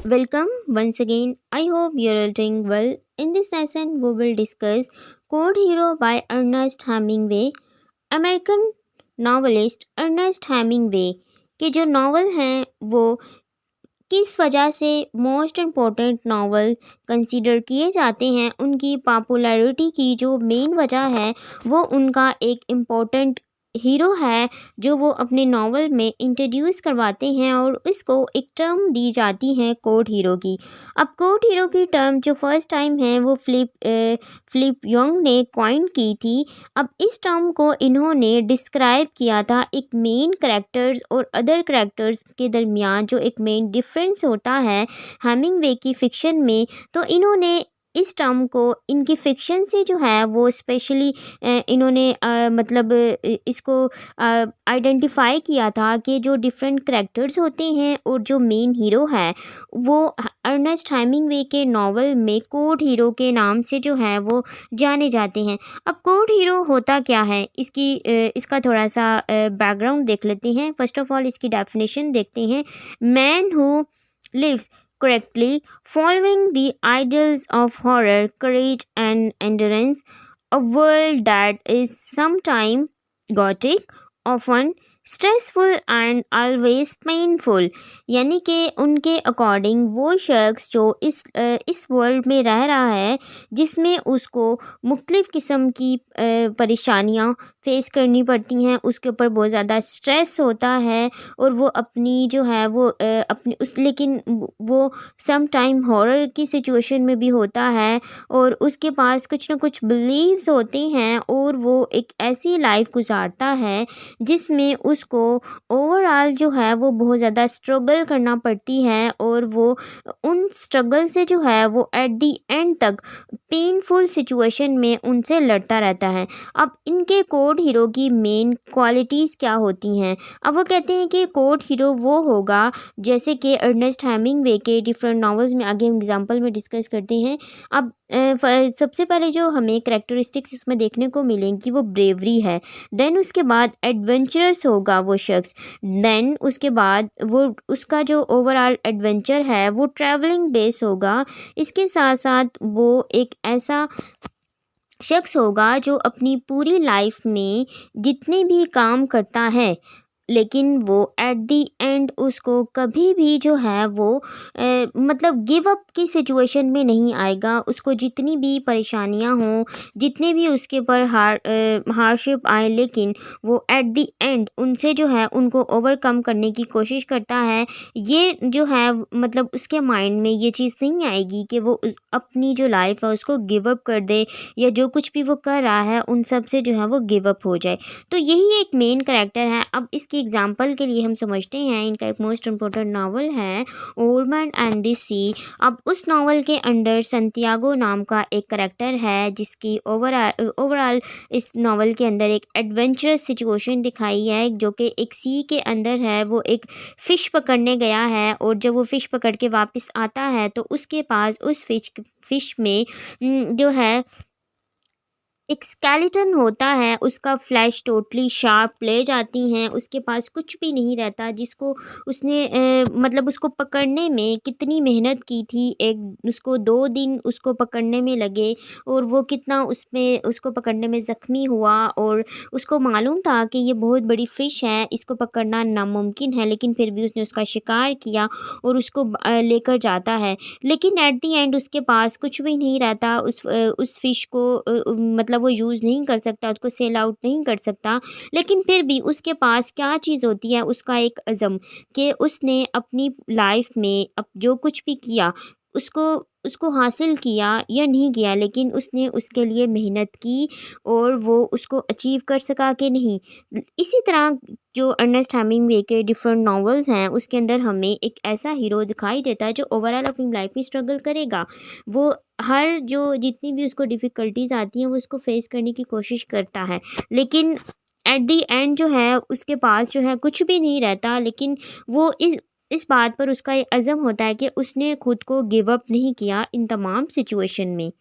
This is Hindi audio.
Welcome once again. I hope you're all doing well. In this session, we will discuss Code Hero by Ernest Hemingway. American novelist Ernest Hemingway के जो नावल हैं वो किस वजह से मोस्ट इम्पोर्टेंट नावल कंसीडर किए जाते हैं, उनकी पॉपुलैरिटी की जो मेन वजह है वो उनका एक इम्पोर्टेंट हीरो है जो वो अपने नावल में इंट्रोड्यूस करवाते हैं और इसको एक टर्म दी जाती है कोड हीरो की। अब कोड हीरो की टर्म जो फर्स्ट टाइम है वो फिलिप यंग ने कॉइन की थी। अब इस टर्म को इन्होंने डिस्क्राइब किया था एक मेन करेक्टर्स और अदर करेक्टर्स के दरमियान जो एक मेन डिफरेंस होता है हेमिंगवे की फ़िक्शन में। तो इन्होंने इस टर्म को इनकी फ़िक्शन से जो है वो स्पेशली इन्होंने इसको आइडेंटिफाई किया था कि जो डिफरेंट करेक्टर्स होते हैं और जो मेन हीरो है वो अर्नेस्ट हेमिंगवे के नावल में कोड हीरो के नाम से जो है वो जाने जाते हैं। अब कोड हीरो होता क्या है, इसका थोड़ा सा बैकग्राउंड देख लेते हैं। फर्स्ट ऑफ ऑल इसकी डेफिनेशन देखते हैं। Man who lives correctly, following the ideals of horror, courage, and endurance, a world that is sometimes gothic, often stressful and always painful. यानी कि उनके अकॉर्डिंग वो शख्स जो इस वर्ल्ड में रह रहा है जिसमें उसको मुख्तलिफ़ किस्म की परेशानियाँ फेस करनी पड़ती हैं, उसके ऊपर बहुत ज़्यादा स्ट्रेस होता है और वो अपनी जो है वो लेकिन वो सम टाइम हॉरर की सिचुएशन में भी होता है और उसके पास कुछ ना कुछ बिलीव्स होते हैं और वो एक ऐसी लाइफ गुजारता है जिसमें उसको ओवरऑल जो है वो बहुत ज़्यादा स्ट्रगल करना पड़ती है और वो उन स्ट्रगल से जो है वो एट दी एंड तक पेनफुल सिचुएशन में उनसे लड़ता रहता है। अब इनके कोड हीरो की मेन क्वालिटीज़ क्या होती हैं? अब वो कहते हैं कि कोड हीरो वो होगा जैसे कि अर्नेस्ट हेमिंगवे के डिफरेंट नॉवेल्स में आगे हम एग्जांपल में डिस्कस करते हैं। अब सबसे पहले जो हमें करैक्टरिस्टिक्स इसमें देखने को मिलेंगी वो ब्रेवरी है। देन उसके बाद एडवेंचरस होगा वो शख्स। देन उसके बाद वो उसका जो ओवरऑल एडवेंचर है वो ट्रैवलिंग बेस होगा। इसके साथ साथ वो एक ऐसा शख्स होगा जो अपनी पूरी लाइफ में जितने भी काम करता है लेकिन वो एट दी एंड उसको कभी भी जो है वो गिव अप की सिचुएशन में नहीं आएगा। उसको जितनी भी परेशानियां हों, जितने भी उसके ऊपर हार्डशिप आए, लेकिन वो एट दी एंड उनसे जो है उनको ओवरकम करने की कोशिश करता है। ये जो है उसके माइंड में ये चीज़ नहीं आएगी कि वो अपनी जो लाइफ है उसको गिव अप कर दे या जो कुछ भी वो कर रहा है उन सब से जो है वो गिव अप हो जाए। तो यही एक मेन करैक्टर है। अब इसकी एग्जांपल के लिए हम समझते हैं इनका एक मोस्ट इम्पोर्टेंट नावल है ओल्ड मैन एंड द सी। अब उस नावल के अंदर संतियागो नाम का एक करैक्टर है जिसकी ओवरऑल इस नावल के अंदर एक एडवेंचरस सिचुएशन दिखाई है जो कि एक सी के अंदर है। वो एक फ़िश पकड़ने गया है और जब वो फ़िश पकड़ के वापस आता है तो उसके पास उस फ़िश में जो है एक स्केलेटन होता है। उसका फ्लैश टोटली शार्प ले जाती हैं, उसके पास कुछ भी नहीं रहता जिसको उसने उसको पकड़ने में कितनी मेहनत की थी। उसको 2 दिन उसको पकड़ने में लगे और वो कितना उसमें उसको पकड़ने में ज़ख्मी हुआ और उसको मालूम था कि ये बहुत बड़ी फ़िश है, इसको पकड़ना नामुमकिन है, लेकिन फिर भी उसने उसका शिकार किया और उसको लेकर जाता है। लेकिन एट दी एंड उसके पास कुछ भी नहीं रहता। उस फ़िश को वो यूज़ नहीं कर सकता, उसको सेल आउट नहीं कर सकता। लेकिन फिर भी उसके पास क्या चीज़ होती है, उसका एक अज़म कि उसने अपनी लाइफ में अब जो कुछ भी किया उसको हासिल किया या नहीं किया, लेकिन उसने उसके लिए मेहनत की और वो उसको अचीव कर सका कि नहीं। इसी तरह जो अर्नेस्ट हेमिंगवे के डिफरेंट नॉवेल्स हैं उसके अंदर हमें एक ऐसा हीरो दिखाई देता है जो ओवरऑल अपनी लाइफ में स्ट्रगल करेगा। वो हर जो जितनी भी उसको डिफ़िकल्टीज़ आती हैं वो उसको फेस करने की कोशिश करता है, लेकिन एट दी एंड जो है उसके पास जो है कुछ भी नहीं रहता। लेकिन वो इस बात पर उसका ये अज़म होता है कि उसने खुद को गिव अप नहीं किया इन तमाम सिचुएशन में।